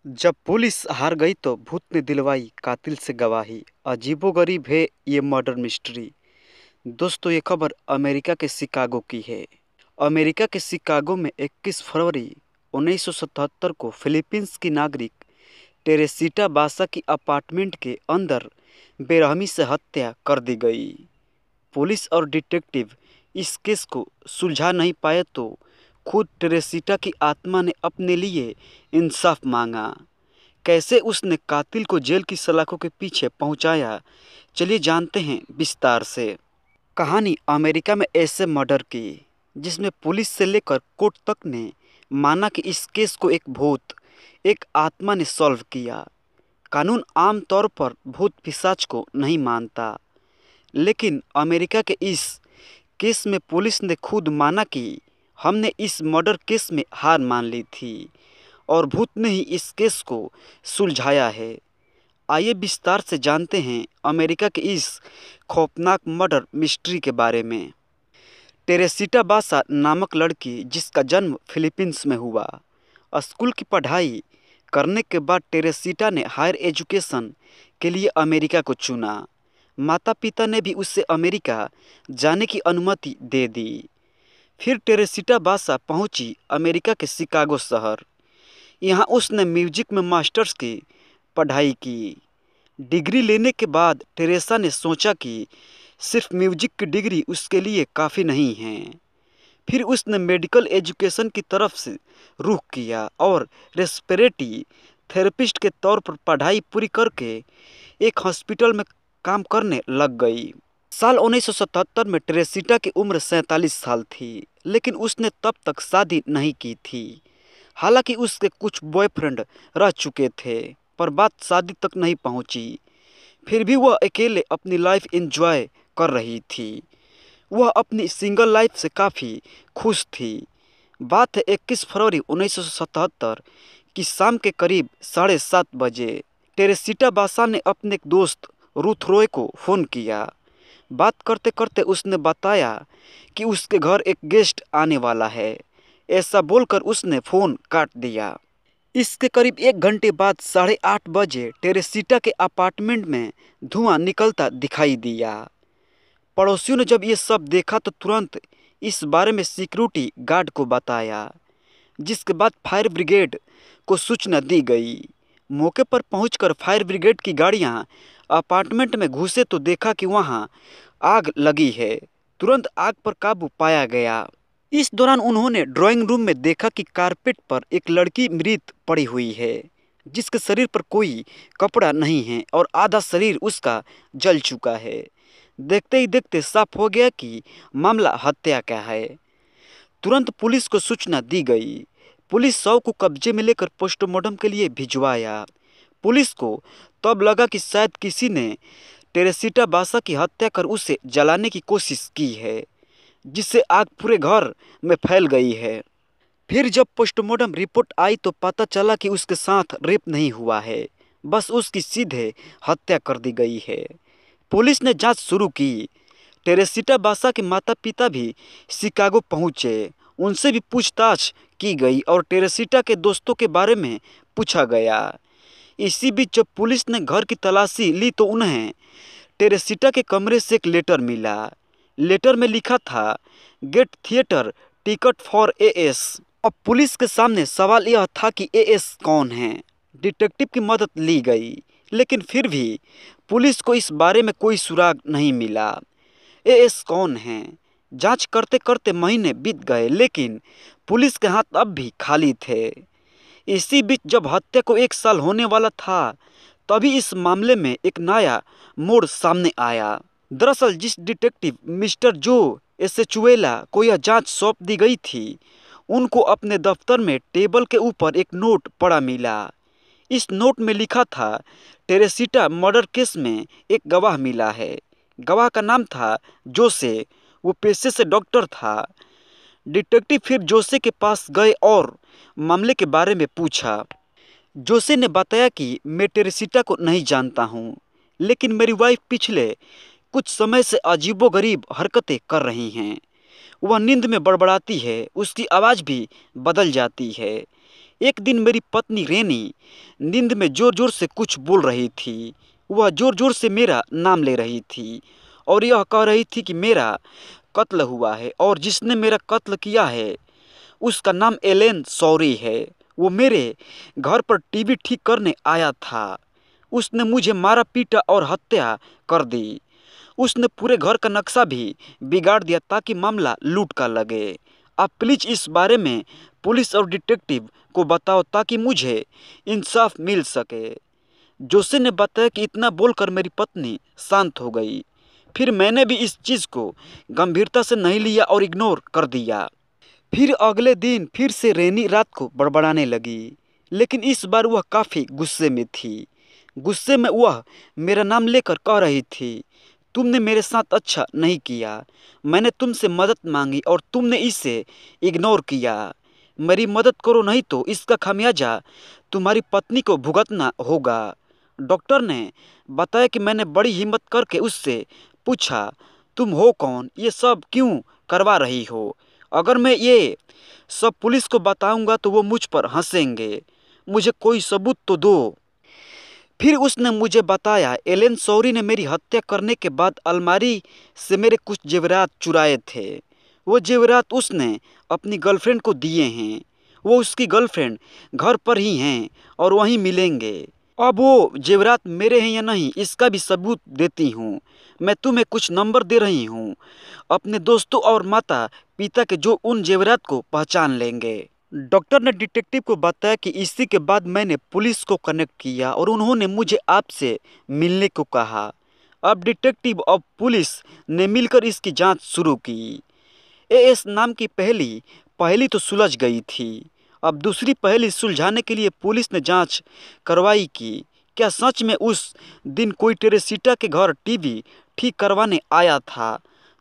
जब पुलिस हार गई तो भूत ने दिलवाई कातिल से गवाही। अजीबोगरीब है ये मर्डर मिस्ट्री। दोस्तों, ये खबर अमेरिका के शिकागो की है। अमेरिका के शिकागो में 21 फरवरी 1977 को फिलीपींस की नागरिक टेरेसिटा बासा की अपार्टमेंट के अंदर बेरहमी से हत्या कर दी गई। पुलिस और डिटेक्टिव इस केस को सुलझा नहीं पाए तो खुद टेरेसिटा की आत्मा ने अपने लिए इंसाफ मांगा। कैसे उसने कातिल को जेल की सलाखों के पीछे पहुंचाया, चलिए जानते हैं विस्तार से। कहानी अमेरिका में ऐसे मर्डर की जिसमें पुलिस से लेकर कोर्ट तक ने माना कि इस केस को एक भूत, एक आत्मा ने सॉल्व किया। कानून आमतौर पर भूत पिशाच को नहीं मानता, लेकिन अमेरिका के इस केस में पुलिस ने खुद माना कि हमने इस मर्डर केस में हार मान ली थी और भूत ने ही इस केस को सुलझाया है। आइए विस्तार से जानते हैं अमेरिका के इस खौफनाक मर्डर मिस्ट्री के बारे में। टेरेसिटा बासा नामक लड़की जिसका जन्म फिलीपींस में हुआ। स्कूल की पढ़ाई करने के बाद टेरेसिटा ने हायर एजुकेशन के लिए अमेरिका को चुना। माता पिता ने भी उसे अमेरिका जाने की अनुमति दे दी। फिर टेरेसिटा बासा पहुंची अमेरिका के शिकागो शहर। यहाँ उसने म्यूजिक में मास्टर्स की पढ़ाई की। डिग्री लेने के बाद टेरेसा ने सोचा कि सिर्फ म्यूजिक की डिग्री उसके लिए काफ़ी नहीं है। फिर उसने मेडिकल एजुकेशन की तरफ से रुख किया और रेस्पिरेटरी थेरेपिस्ट के तौर पर पढ़ाई पूरी करके एक हॉस्पिटल में काम करने लग गई। साल 1977 में टेरेसिटा की उम्र 47 साल थी, लेकिन उसने तब तक शादी नहीं की थी। हालांकि उसके कुछ बॉयफ्रेंड रह चुके थे, पर बात शादी तक नहीं पहुंची। फिर भी वह अकेले अपनी लाइफ एंजॉय कर रही थी। वह अपनी सिंगल लाइफ से काफ़ी खुश थी। बात है 21 फरवरी 1977 की शाम के करीब 7:30 बजे। टेरेसिटा बासा ने अपने एक दोस्त रूथ रॉय को फ़ोन किया। बात करते करते उसने बताया कि उसके घर एक गेस्ट आने वाला है। ऐसा बोलकर उसने फ़ोन काट दिया। इसके करीब 1 घंटे बाद 8:30 बजे टेरेसिटा के अपार्टमेंट में धुआं निकलता दिखाई दिया। पड़ोसियों ने जब ये सब देखा तो तुरंत इस बारे में सिक्योरिटी गार्ड को बताया, जिसके बाद फायर ब्रिगेड को सूचना दी गई। मौके पर पहुंचकर फायर ब्रिगेड की गाड़ियां अपार्टमेंट में घुसे तो देखा कि वहां आग लगी है। तुरंत आग पर काबू पाया गया। इस दौरान उन्होंने ड्राइंग रूम में देखा कि कारपेट पर एक लड़की मृत पड़ी हुई है, जिसके शरीर पर कोई कपड़ा नहीं है और आधा शरीर उसका जल चुका है। देखते ही देखते साफ हो गया कि मामला हत्या का है। तुरंत पुलिस को सूचना दी गई। पुलिस शव को कब्जे में लेकर पोस्टमार्टम के लिए भिजवाया। पुलिस को तब लगा कि शायद किसी ने टेरेसिटा बासा की हत्या कर उसे जलाने की कोशिश की है, जिससे आग पूरे घर में फैल गई है। फिर जब पोस्टमार्टम रिपोर्ट आई तो पता चला कि उसके साथ रेप नहीं हुआ है, बस उसकी सीधे हत्या कर दी गई है। पुलिस ने जांच शुरू की। टेरेसिटा बासा के माता पिता भी शिकागो पहुंचे। उनसे भी पूछताछ की गई और टेरेसिटा के दोस्तों के बारे में पूछा गया। इसी बीच जब पुलिस ने घर की तलाशी ली तो उन्हें टेरेसिटा के कमरे से एक लेटर मिला। लेटर में लिखा था, get theatre ticket for AS. अब पुलिस के सामने सवाल यह था कि एएस कौन है। डिटेक्टिव की मदद ली गई, लेकिन फिर भी पुलिस को इस बारे में कोई सुराग नहीं मिला। एएस कौन है? जांच करते करते महीने बीत गए, लेकिन पुलिस के हाथ अब भी खाली थे। इसी बीच जब हत्या को 1 साल होने वाला था, तभी इस मामले में एक नया मोड़ सामने आया। दरअसल जिस डिटेक्टिव मिस्टर जो एसेचुएला को यह जांच सौंप दी गई थी, उनको अपने दफ्तर में टेबल के ऊपर एक नोट पड़ा मिला। इस नोट में लिखा था, टेरेसिटा मर्डर केस में एक गवाह मिला है। गवाह का नाम था जोसे। वो पेशे से डॉक्टर था। डिटेक्टिव फिर जोसे के पास गए और मामले के बारे में पूछा। जोसे ने बताया कि मैं टेरेसिटा को नहीं जानता हूँ, लेकिन मेरी वाइफ पिछले कुछ समय से अजीबोगरीब हरकतें कर रही हैं। वह नींद में बड़बड़ाती है, उसकी आवाज़ भी बदल जाती है। एक दिन मेरी पत्नी रेनी नींद में जोर जोर से कुछ बोल रही थी। वह जोर जोर से मेरा नाम ले रही थी और यह कह रही थी कि मेरा कत्ल हुआ है और जिसने मेरा कत्ल किया है उसका नाम एलेन सॉरी है। वो मेरे घर पर टीवी ठीक करने आया था। उसने मुझे मारा पीटा और हत्या कर दी। उसने पूरे घर का नक्शा भी बिगाड़ दिया ताकि मामला लूट का लगे। आप प्लीज इस बारे में पुलिस और डिटेक्टिव को बताओ ताकि मुझे इंसाफ मिल सके। जोसे ने बताया कि इतना बोलकर मेरी पत्नी शांत हो गई। फिर मैंने भी इस चीज़ को गंभीरता से नहीं लिया और इग्नोर कर दिया। फिर अगले दिन फिर से रेनी रात को बड़बड़ाने लगी, लेकिन इस बार वह काफ़ी गुस्से में थी। गुस्से में वह मेरा नाम लेकर कह रही थी, तुमने मेरे साथ अच्छा नहीं किया। मैंने तुमसे मदद मांगी और तुमने इसे इग्नोर किया। मेरी मदद करो नहीं तो इसका खामियाजा तुम्हारी पत्नी को भुगतना होगा। डॉक्टर ने बताया कि मैंने बड़ी हिम्मत करके उससे पूछा, तुम हो कौन, ये सब क्यों करवा रही हो? अगर मैं ये सब पुलिस को बताऊंगा तो वो मुझ पर हंसेंगे। मुझे कोई सबूत तो दो। फिर उसने मुझे बताया एलेन सॉरी ने मेरी हत्या करने के बाद अलमारी से मेरे कुछ जेवरात चुराए थे। वो जेवरात उसने अपनी गर्लफ्रेंड को दिए हैं। वो उसकी गर्लफ्रेंड घर पर ही हैं और वहीं मिलेंगे। अब वो जेवरात मेरे हैं या नहीं इसका भी सबूत देती हूँ। मैं तुम्हें कुछ नंबर दे रही हूँ अपने दोस्तों और माता पिता के जो उन जेवरात को पहचान लेंगे। डॉक्टर ने डिटेक्टिव को बताया कि इसी के बाद मैंने पुलिस को कनेक्ट किया और उन्होंने मुझे आपसे मिलने को कहा। अब डिटेक्टिव और पुलिस ने मिलकर इसकी जांच शुरू की। एएस नाम की पहली तो सुलझ गई थी। अब दूसरी पहेली सुलझाने के लिए पुलिस ने जांच करवाई कि क्या सच में उस दिन कोई टेरेसिटा के घर टीवी ठीक करवाने आया था।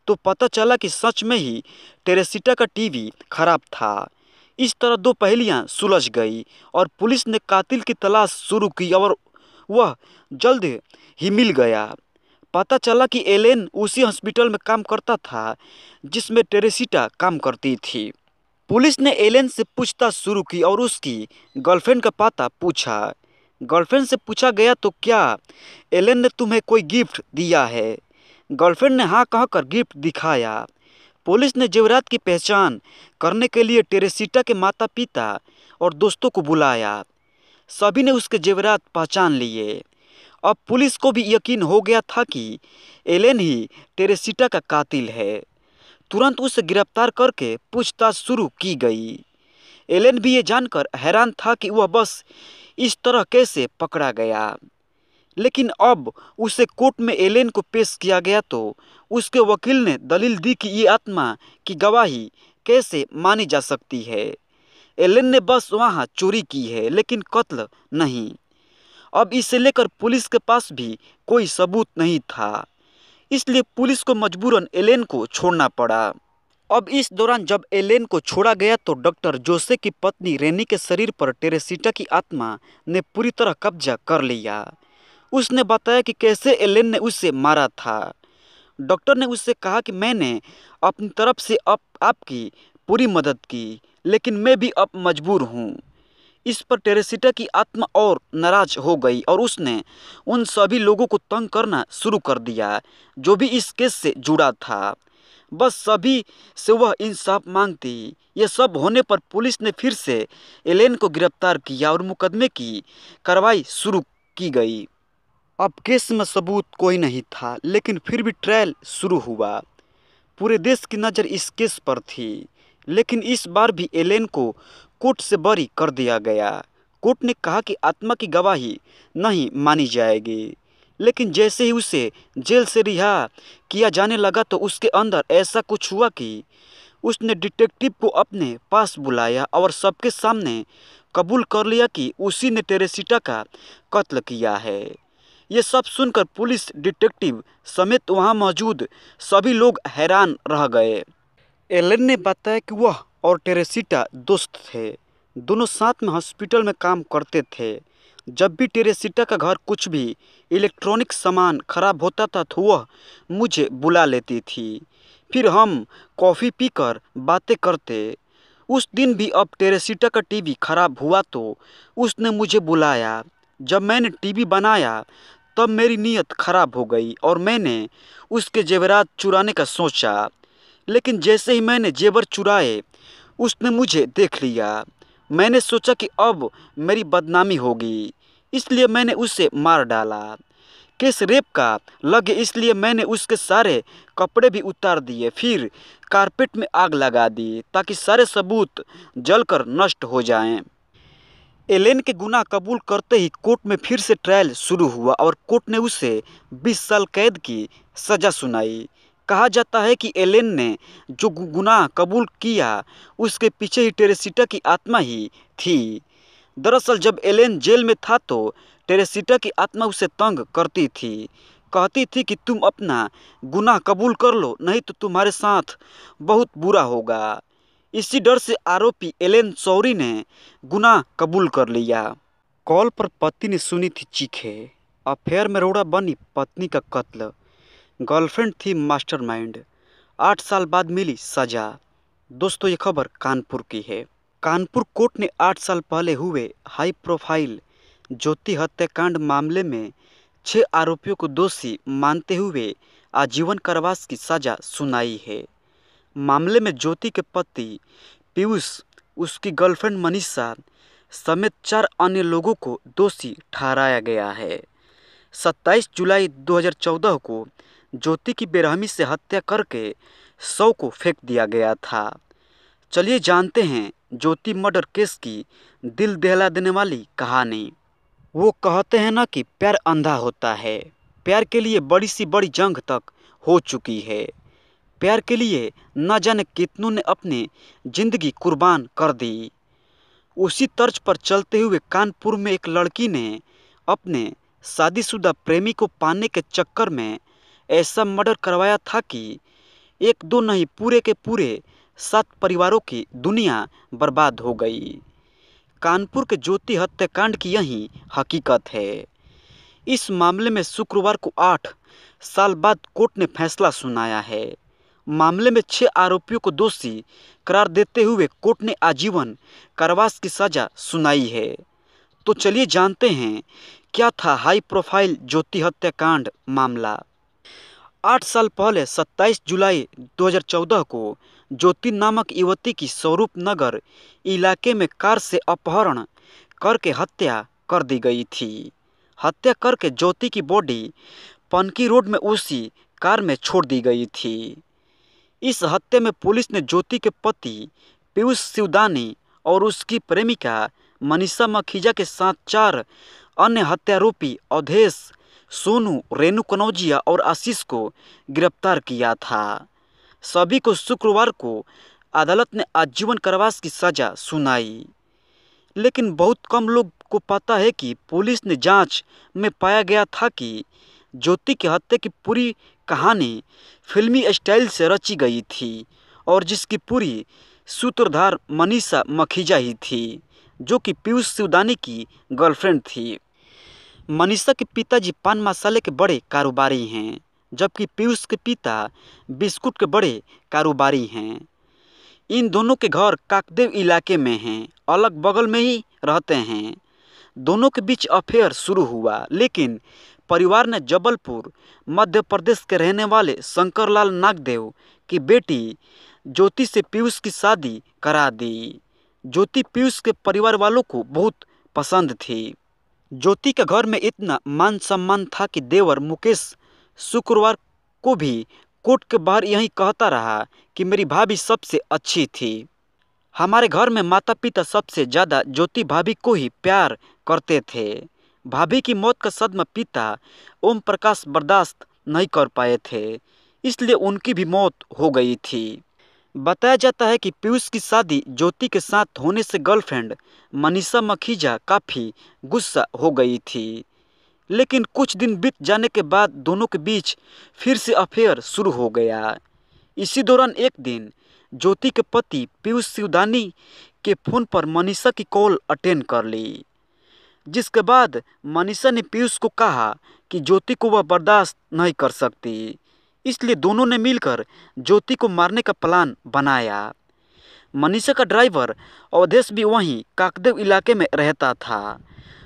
तो पता चला कि सच में ही टेरेसिटा का टीवी खराब था। इस तरह दो पहेलियां सुलझ गई और पुलिस ने कातिल की तलाश शुरू की और वह जल्द ही मिल गया। पता चला कि एलेन उसी हॉस्पिटल में काम करता था जिसमें टेरेसिटा काम करती थी। पुलिस ने एलेन से पूछताछ शुरू की और उसकी गर्लफ्रेंड का पता पूछा। गर्लफ्रेंड से पूछा गया तो क्या एलेन ने तुम्हें कोई गिफ्ट दिया है? गर्लफ्रेंड ने हाँ कहकर गिफ्ट दिखाया। पुलिस ने जेवरात की पहचान करने के लिए टेरेसिटा के माता पिता और दोस्तों को बुलाया। सभी ने उसके जेवरात पहचान लिए। अब पुलिस को भी यकीन हो गया था कि एलेन ही टेरेसिटा का कातिल है। तुरंत उसे गिरफ्तार करके पूछताछ शुरू की गई। एलेन भी ये जानकर हैरान था कि वह बस इस तरह कैसे पकड़ा गया। लेकिन अब उसे कोर्ट में एलेन को पेश किया गया तो उसके वकील ने दलील दी कि ये आत्मा की गवाही कैसे मानी जा सकती है। एलेन ने बस वहाँ चोरी की है लेकिन कत्ल नहीं। अब इसे लेकर पुलिस के पास भी कोई सबूत नहीं था, इसलिए पुलिस को मजबूरन एलेन को छोड़ना पड़ा। अब इस दौरान जब एलेन को छोड़ा गया तो डॉक्टर जोसे की पत्नी रेनी के शरीर पर टेरेसिटा की आत्मा ने पूरी तरह कब्जा कर लिया। उसने बताया कि कैसे एलेन ने उसे मारा था। डॉक्टर ने उससे कहा कि मैंने अपनी तरफ से आपकी पूरी मदद की, लेकिन मैं भी अब मजबूर हूँ। इस पर टेरेसिटा की आत्मा और नाराज हो गई और उसने उन सभी लोगों को तंग करना शुरू कर दिया जो भी इस केस से जुड़ा था। बस सभी से वह इंसाफ मांगती। यह सब होने पर पुलिस ने फिर से एलेन को गिरफ्तार किया और मुकदमे की कार्रवाई शुरू की गई। अब केस में सबूत कोई नहीं था, लेकिन फिर भी ट्रायल शुरू हुआ। पूरे देश की नज़र इस केस पर थी, लेकिन इस बार भी एलेन को कोर्ट से बरी कर दिया गया। कोर्ट ने कहा कि आत्मा की गवाही नहीं मानी जाएगी, लेकिन जैसे ही उसे जेल से रिहा किया जाने लगा तो उसके अंदर ऐसा कुछ हुआ कि उसने डिटेक्टिव को अपने पास बुलाया और सबके सामने कबूल कर लिया कि उसी ने टेरेसिटा का कत्ल किया है। ये सब सुनकर पुलिस डिटेक्टिव समेत वहां मौजूद सभी लोग हैरान रह गए। एलेन ने बताया कि वह और टेरेसिटा दोस्त थे। दोनों साथ में हॉस्पिटल में काम करते थे। जब भी टेरेसिटा का घर कुछ भी इलेक्ट्रॉनिक सामान खराब होता था तो वह मुझे बुला लेती थी। फिर हम कॉफ़ी पीकर बातें करते। उस दिन भी अब टेरेसिटा का टीवी खराब हुआ तो उसने मुझे बुलाया। जब मैंने टीवी बनाया तब मेरी नीयत खराब हो गई और मैंने उसके जेवरात चुराने का सोचा। लेकिन जैसे ही मैंने जेवर चुराए उसने मुझे देख लिया। मैंने सोचा कि अब मेरी बदनामी होगी, इसलिए मैंने उसे मार डाला। केस रेप का लगे इसलिए मैंने उसके सारे कपड़े भी उतार दिए, फिर कारपेट में आग लगा दी ताकि सारे सबूत जलकर नष्ट हो जाएं। एलेन के गुनाह कबूल करते ही कोर्ट में फिर से ट्रायल शुरू हुआ और कोर्ट ने उसे 20 साल कैद की सज़ा सुनाई। कहा जाता है कि एलेन ने जो गुनाह कबूल किया उसके पीछे ही टेरेसिटा की आत्मा ही थी। दरअसल जब एलेन जेल में था तो टेरेसिटा की आत्मा उसे तंग करती थी। कहती थी कि तुम अपना गुनाह कबूल कर लो, नहीं तो तुम्हारे साथ बहुत बुरा होगा। इसी डर से आरोपी एलेन सौरी ने गुनाह कबूल कर लिया। कॉल पर पति ने सुनी थी चीखें। अफेयर में रोड़ा बनी पत्नी का कत्ल। गर्लफ्रेंड थी मास्टरमाइंड। 8 साल बाद मिली सजा। दोस्तों ये खबर कानपुर की है। कानपुर कोर्ट ने 8 साल पहले हुए हाई प्रोफाइल ज्योति हत्याकांड मामले में 6 आरोपियों को दोषी मानते हुए आजीवन कारावास की सजा सुनाई है। मामले में ज्योति के पति पीयूष, उसकी गर्लफ्रेंड मनीषा समेत 4 अन्य लोगों को दोषी ठहराया गया है। 27 जुलाई 2014 को ज्योति की बेरहमी से हत्या करके शव को फेंक दिया गया था। चलिए जानते हैं ज्योति मर्डर केस की दिल दहला देने वाली कहानी। वो कहते हैं ना कि प्यार अंधा होता है। प्यार के लिए बड़ी सी बड़ी जंग तक हो चुकी है। प्यार के लिए न जाने कितनों ने अपनी जिंदगी कुर्बान कर दी। उसी तर्ज पर चलते हुए कानपुर में एक लड़की ने अपने शादीशुदा प्रेमी को पाने के चक्कर में ऐसा मर्डर करवाया था कि एक दो नहीं पूरे के पूरे 7 परिवारों की दुनिया बर्बाद हो गई। कानपुर के ज्योति हत्याकांड की यही हकीकत है। इस मामले में शुक्रवार को 8 साल बाद कोर्ट ने फैसला सुनाया है। मामले में 6 आरोपियों को दोषी करार देते हुए कोर्ट ने आजीवन कारावास की सजा सुनाई है। तो चलिए जानते हैं क्या था हाई प्रोफाइल ज्योति हत्याकांड मामला। 8 साल पहले 27 जुलाई 2014 को ज्योति नामक युवती की स्वरूप नगर इलाके में कार से अपहरण करके हत्या कर दी गई थी। हत्या करके ज्योति की बॉडी पनकी रोड में उसी कार में छोड़ दी गई थी। इस हत्या में पुलिस ने ज्योति के पति पीयूष शिवदानी और उसकी प्रेमिका मनीषा मखीजा के साथ 4 अन्य हत्यारोपी अवधेश, सोनू, रेणु कनौजिया और आशीष को गिरफ्तार किया था। सभी को शुक्रवार को अदालत ने आजीवन कारावास की सजा सुनाई। लेकिन बहुत कम लोग को पता है कि पुलिस ने जांच में पाया गया था कि ज्योति की हत्या की पूरी कहानी फिल्मी स्टाइल से रची गई थी और जिसकी पूरी सूत्रधार मनीषा मखीजा ही थी, जो कि पीयूष शिवदानी की गर्लफ्रेंड थी। मनीषा के पिताजी पान मसाले के बड़े कारोबारी हैं, जबकि पीयूष के पिता बिस्कुट के बड़े कारोबारी हैं। इन दोनों के घर काकदेव इलाके में हैं, अलग बगल में ही रहते हैं। दोनों के बीच अफेयर शुरू हुआ, लेकिन परिवार ने जबलपुर मध्य प्रदेश के रहने वाले शंकरलाल नागदेव की बेटी ज्योति से पीयूष की शादी करा दी। ज्योति पीयूष के परिवार वालों को बहुत पसंद थी। ज्योति के घर में इतना मान सम्मान था कि देवर मुकेश शुक्रवार को भी कोर्ट के बाहर यही कहता रहा कि मेरी भाभी सबसे अच्छी थी। हमारे घर में माता पिता सबसे ज़्यादा ज्योति भाभी को ही प्यार करते थे। भाभी की मौत का सदमा पिता ओम प्रकाश बर्दाश्त नहीं कर पाए थे, इसलिए उनकी भी मौत हो गई थी। बताया जाता है कि पीयूष की शादी ज्योति के साथ होने से गर्लफ्रेंड मनीषा मखीजा काफ़ी गुस्सा हो गई थी। लेकिन कुछ दिन बीत जाने के बाद दोनों के बीच फिर से अफेयर शुरू हो गया। इसी दौरान एक दिन ज्योति के पति पीयूष शिवदानी के फ़ोन पर मनीषा की कॉल अटेंड कर ली, जिसके बाद मनीषा ने पीयूष को कहा कि ज्योति को वह बर्दाश्त नहीं कर सकती, इसलिए दोनों ने मिलकर ज्योति को मारने का प्लान बनाया। मनीषा का ड्राइवर अवधेश भी वहीं काकदेव इलाके में रहता था।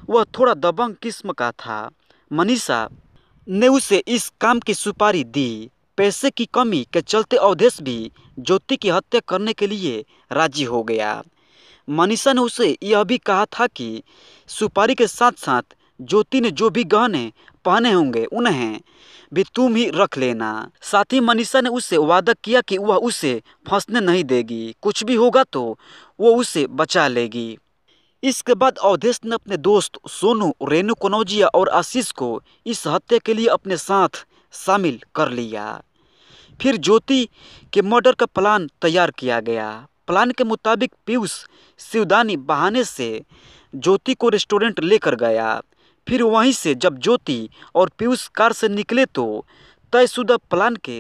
वह थोड़ा दबंग किस्म का था। मनीषा ने उसे इस काम की सुपारी दी। पैसे की कमी के चलते अवधेश भी ज्योति की हत्या करने के लिए राजी हो गया। मनीषा ने उसे यह भी कहा था कि सुपारी के साथ साथ ज्योति ने जो भी गहने पहने होंगे उन्हें भी तुम ही रख लेना। साथ ही मनीषा ने उससे वादा किया कि वह उसे फंसने नहीं देगी, कुछ भी होगा तो वो उसे बचा लेगी। इसके बाद अवधेश ने अपने दोस्त सोनू, रेणु कनौजिया और आशीष को इस हत्या के लिए अपने साथ शामिल कर लिया। फिर ज्योति के मर्डर का प्लान तैयार किया गया। प्लान के मुताबिक पीयूष शिवदानी बहाने से ज्योति को रेस्टोरेंट लेकर गया। फिर वहीं से जब ज्योति और पीयूष कार से निकले तो तयशुदा प्लान के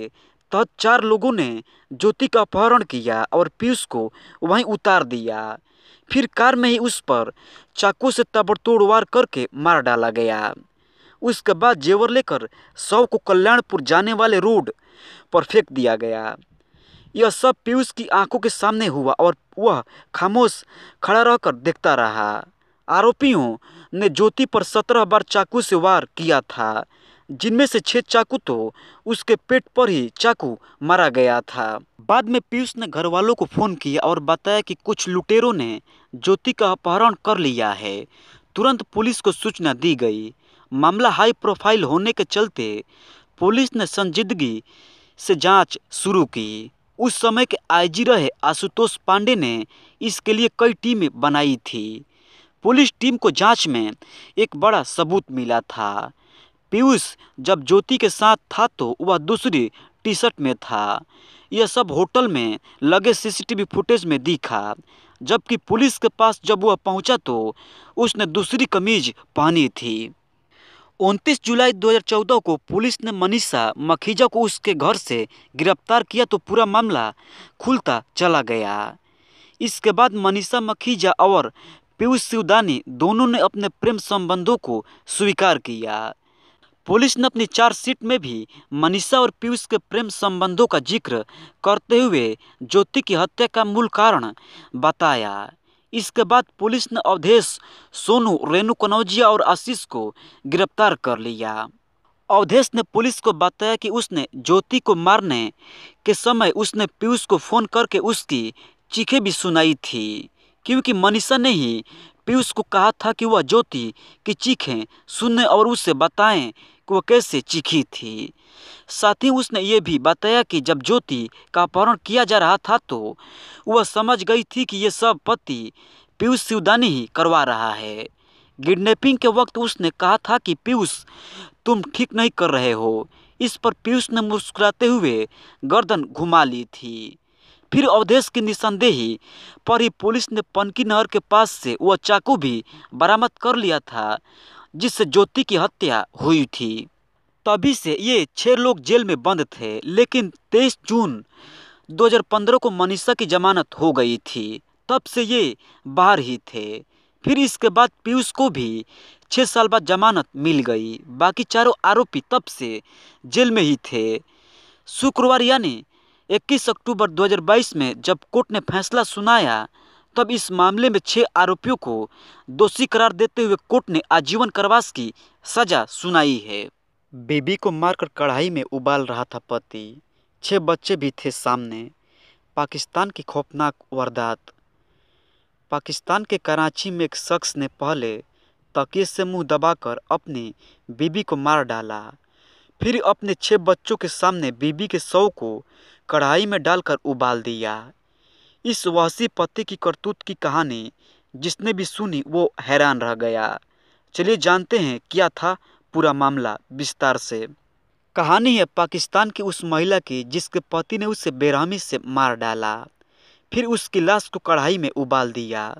तहत 4 लोगों ने ज्योति का अपहरण किया और पीयूष को वहीं उतार दिया। फिर कार में ही उस पर चाकू से ताबड़तोड़ वार करके मार डाला गया। उसके बाद जेवर लेकर शव को कल्याणपुर जाने वाले रोड पर फेंक दिया गया। यह सब पीयूष की आंखों के सामने हुआ और वह खामोश खड़ा रहकर देखता रहा। आरोपियों ने ज्योति पर 17 बार चाकू से वार किया था, जिनमें से 6 चाकू तो उसके पेट पर ही चाकू मारा गया था। बाद में पीयूष ने घर वालों को फ़ोन किया और बताया कि कुछ लुटेरों ने ज्योति का अपहरण कर लिया है। तुरंत पुलिस को सूचना दी गई। मामला हाई प्रोफाइल होने के चलते पुलिस ने संजीदगी से जांच शुरू की। उस समय के आईजी रहे आशुतोष पांडे ने इसके लिए कई टीमें बनाई थी। पुलिस टीम को जांच में एक बड़ा सबूत मिला था। पीयूष जब ज्योति के साथ था तो वह दूसरी टी शर्ट में था। यह सब होटल में लगे सीसीटीवी फुटेज में दिखा। जबकि पुलिस के पास जब वह पहुंचा तो उसने दूसरी कमीज पहनी थी। 29 जुलाई 2014 को पुलिस ने मनीषा मखीजा को उसके घर से गिरफ्तार किया तो पूरा मामला खुलता चला गया। इसके बाद मनीषा मखीजा और पीयूष शिवदानी दोनों ने अपने प्रेम संबंधों को स्वीकार किया। पुलिस ने अपनी चार्जशीट में भी मनीषा और पीयूष के प्रेम संबंधों का जिक्र करते हुए ज्योति की हत्या का मूल कारण बताया। इसके बाद पुलिस ने अवधेश, सोनू, रेणु कनौजिया और आशीष को गिरफ्तार कर लिया। अवधेश ने पुलिस को बताया कि उसने ज्योति को मारने के समय उसने पीयूष को फ़ोन करके उसकी चीखें भी सुनाई थी, क्योंकि मनीषा ने ही पीयूष को कहा था कि वह ज्योति की चीखें सुने और उसे बताएं कि वह कैसे चीखी थी। साथ ही उसने ये भी बताया कि जब ज्योति का अपहरण किया जा रहा था तो वह समझ गई थी कि ये सब पति पीयूष शिवदानी ही करवा रहा है। किडनैपिंग के वक्त उसने कहा था कि पीयूष तुम ठीक नहीं कर रहे हो। इस पर पीयूष ने मुस्कुराते हुए गर्दन घुमा ली थी। फिर अवधेश की निशानदेही पर ही पुलिस ने पनकी नहर के पास से वह चाकू भी बरामद कर लिया था जिससे ज्योति की हत्या हुई थी। तभी से ये 6 लोग जेल में बंद थे, लेकिन 23 जून 2015 को मनीषा की जमानत हो गई थी। तब से ये बाहर ही थे। फिर इसके बाद पीयूष को भी 6 साल बाद जमानत मिल गई। बाकी चारों आरोपी तब से जेल में ही थे। शुक्रवार यानी 21 अक्टूबर 2022 में जब कोर्ट ने फैसला सुनाया तब इस मामले में 6 आरोपियों को दोषी करार देते हुए कोर्ट ने आजीवन कारावास की सजा सुनाई है। बीबी को मारकर कढ़ाई में उबाल रहा था पति, 6 बच्चे भी थे सामने। पाकिस्तान की खौफनाक वारदात। पाकिस्तान के कराची में एक शख्स ने पहले तकिए से मुंह दबाकर अपनी बीबी को मार डाला, फिर अपने 6 बच्चों के सामने बीबी के शव को कढ़ाई में डालकर उबाल दिया। इस वहशी पति की करतूत की कहानी जिसने भी सुनी वो हैरान रह गया। चलिए जानते हैं क्या था पूरा मामला विस्तार से। कहानी है पाकिस्तान की उस महिला की जिसके पति ने उसे बेरहमी से मार डाला, फिर उसकी लाश को कढ़ाई में उबाल दिया।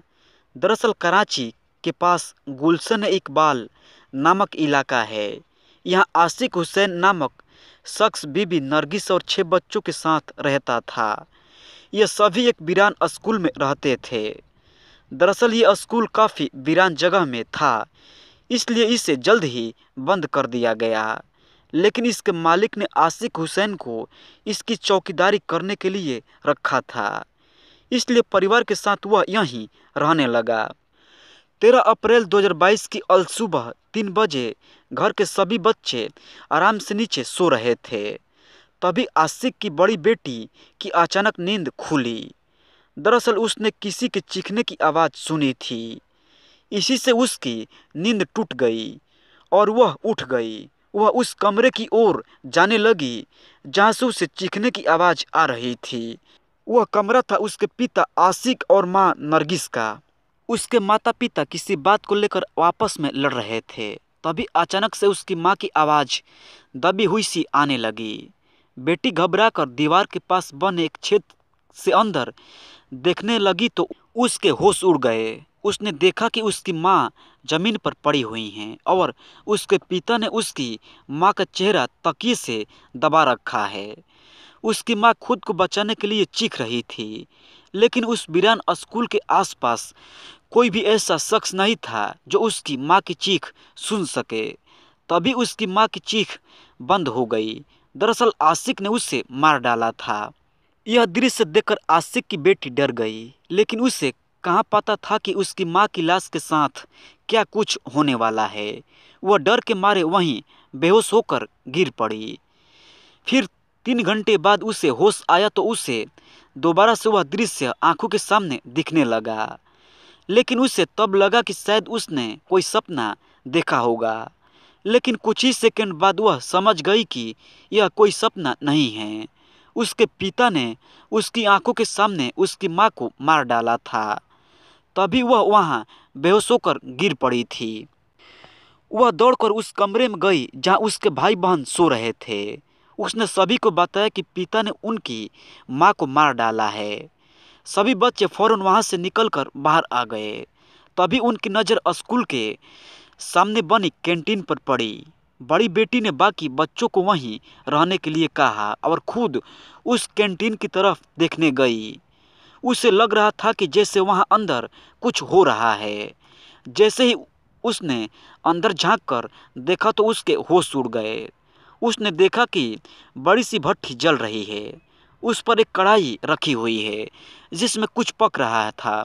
दरअसल कराची के पास गुलशन इकबाल नामक इलाका है। यहाँ आशिक हुसैन नामक शख्स बीबी नरगिस और 6 बच्चों के साथ रहता था। ये सभी एक वीरान स्कूल में रहते थे। दरअसल ये स्कूल काफ़ी वीरान जगह में था, इसलिए इसे जल्द ही बंद कर दिया गया। लेकिन इसके मालिक ने आशिक हुसैन को इसकी चौकीदारी करने के लिए रखा था। इसलिए परिवार के साथ वह यहीं रहने लगा। 13 अप्रैल 2022 की अलसुबह 3 बजे घर के सभी बच्चे आराम से नीचे सो रहे थे। तभी आशिक की बड़ी बेटी की अचानक नींद खुली। दरअसल उसने किसी के चीखने की आवाज़ सुनी थी। इसी से उसकी नींद टूट गई और वह उठ गई। वह उस कमरे की ओर जाने लगी जहाँ से उसे चीखने की आवाज़ आ रही थी। वह कमरा था उसके पिता आशिक और माँ नरगिस का। उसके माता पिता किसी बात को लेकर आपस में लड़ रहे थे। तभी अचानक से उसकी माँ की आवाज़ दबी हुई सी आने लगी। बेटी घबराकर दीवार के पास बने एक छेद से अंदर देखने लगी तो उसके होश उड़ गए। उसने देखा कि उसकी माँ जमीन पर पड़ी हुई हैं और उसके पिता ने उसकी माँ का चेहरा तकिए से दबा रखा है। उसकी माँ खुद को बचाने के लिए चीख रही थी, लेकिन उस वीरान स्कूल के आसपास कोई भी ऐसा शख्स नहीं था जो उसकी माँ की चीख सुन सके। तभी उसकी माँ की चीख बंद हो गई। दरअसल आशिक ने उसे मार डाला था। यह दृश्य देखकर आशिक की बेटी डर गई, लेकिन उसे कहाँ पता था कि उसकी माँ की लाश के साथ क्या कुछ होने वाला है। वह डर के मारे वहीं बेहोश होकर गिर पड़ी। फिर 3 घंटे बाद उसे होश आया तो उसे दोबारा से वह दृश्य आंखों के सामने दिखने लगा, लेकिन उसे तब लगा कि शायद उसने कोई सपना देखा होगा। लेकिन कुछ ही सेकंड बाद वह समझ गई कि यह कोई सपना नहीं है। उसके पिता ने उसकी आंखों के सामने उसकी माँ को मार डाला था। तभी वह वहाँ बेहोश होकर गिर पड़ी थी। वह दौड़कर उस कमरे में गई जहाँ उसके भाई बहन सो रहे थे। उसने सभी को बताया कि पिता ने उनकी माँ को मार डाला है। सभी बच्चे फौरन वहाँ से निकलकर बाहर आ गए। तभी उनकी नज़र स्कूल के सामने बनी कैंटीन पर पड़ी। बड़ी बेटी ने बाकी बच्चों को वहीं रहने के लिए कहा और खुद उस कैंटीन की तरफ देखने गई। उसे लग रहा था कि जैसे वहाँ अंदर कुछ हो रहा है। जैसे ही उसने अंदर झांककर देखा तो उसके होश उड़ गए। उसने देखा कि बड़ी सी भट्ठी जल रही है। उस पर एक कढ़ाई रखी हुई है जिसमें कुछ पक रहा था।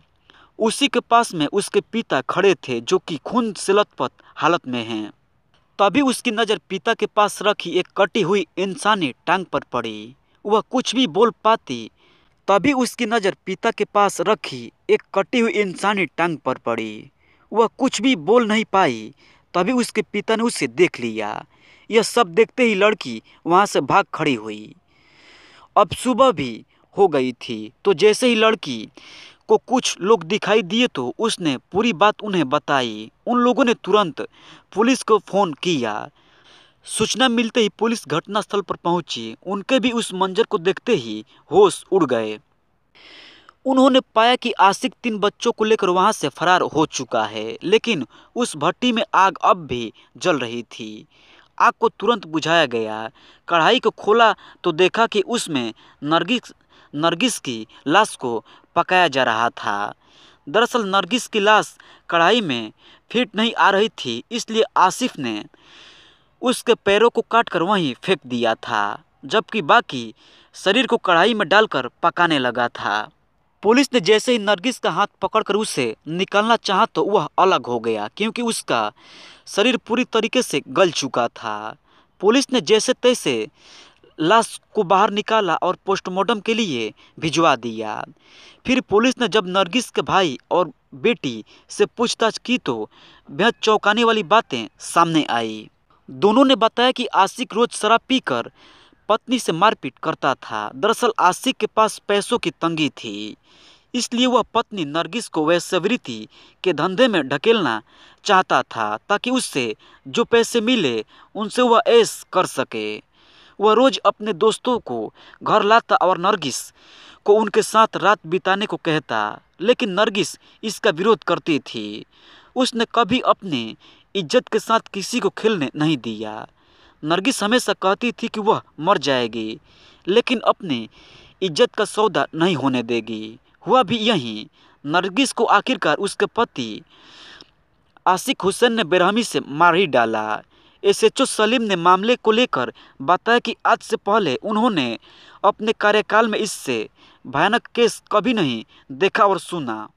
उसी के पास में उसके पिता खड़े थे जो कि खून से लथपथ हालत में हैं। तभी उसकी नज़र पिता के पास रखी एक कटी हुई इंसानी टांग पर पड़ी। वह कुछ भी बोल पाती। तभी उसकी नज़र पिता के पास रखी एक कटी हुई इंसानी टांग पर पड़ी। वह कुछ भी बोल नहीं पाई। तभी उसके पिता ने उसे देख लिया। यह सब देखते ही लड़की वहाँ से भाग खड़ी हुई। अब सुबह भी हो गई थी, तो जैसे ही लड़की को कुछ लोग दिखाई दिए तो उसने पूरी बात उन्हें बताई। उन लोगों ने तुरंत पुलिस को फ़ोन किया। सूचना मिलते ही पुलिस घटनास्थल पर पहुंची। उनके भी उस मंजर को देखते ही होश उड़ गए। उन्होंने पाया कि आशिक 3 बच्चों को लेकर वहां से फरार हो चुका है, लेकिन उस भट्टी में आग अब भी जल रही थी। आग को तुरंत बुझाया गया। कढ़ाई को खोला तो देखा कि उसमें नरगिस नरगिस की लाश को पकाया जा रहा था। दरअसल नरगिस की लाश कढ़ाई में फिट नहीं आ रही थी, इसलिए आसिफ ने उसके पैरों को काटकर वहीं फेंक दिया था, जबकि बाकी शरीर को कढ़ाई में डालकर पकाने लगा था। पुलिस ने जैसे ही नरगिस का हाथ पकड़कर उसे निकालना चाहा तो वह अलग हो गया, क्योंकि उसका शरीर पूरी तरीके से गल चुका था। पुलिस ने जैसे तैसे लाश को बाहर निकाला और पोस्टमार्टम के लिए भिजवा दिया। फिर पुलिस ने जब नरगिस के भाई और बेटी से पूछताछ की तो बेहद चौंकाने वाली बातें सामने आई। दोनों ने बताया कि आशिक रोज शराब पीकर पत्नी से मारपीट करता था। दरअसल आशिक के पास पैसों की तंगी थी, इसलिए वह पत्नी नरगिस को वेश्यावृत्ति के धंधे में ढकेलना चाहता था, ताकि उससे जो पैसे मिले उनसे वह ऐश कर सके। वह रोज अपने दोस्तों को घर लाता और नरगिस को उनके साथ रात बिताने को कहता, लेकिन नरगिस इसका विरोध करती थी। उसने कभी अपनी इज्जत के साथ किसी को खेलने नहीं दिया। नरगिस हमेशा कहती थी कि वह मर जाएगी, लेकिन अपनी इज्जत का सौदा नहीं होने देगी। हुआ भी यही। नरगिस को आखिरकार उसके पति आशिक हुसैन ने बेरहमी से मार ही डाला। एसएचओ सलीम ने मामले को लेकर बताया कि आज से पहले उन्होंने अपने कार्यकाल में इससे भयानक केस कभी नहीं देखा और सुना।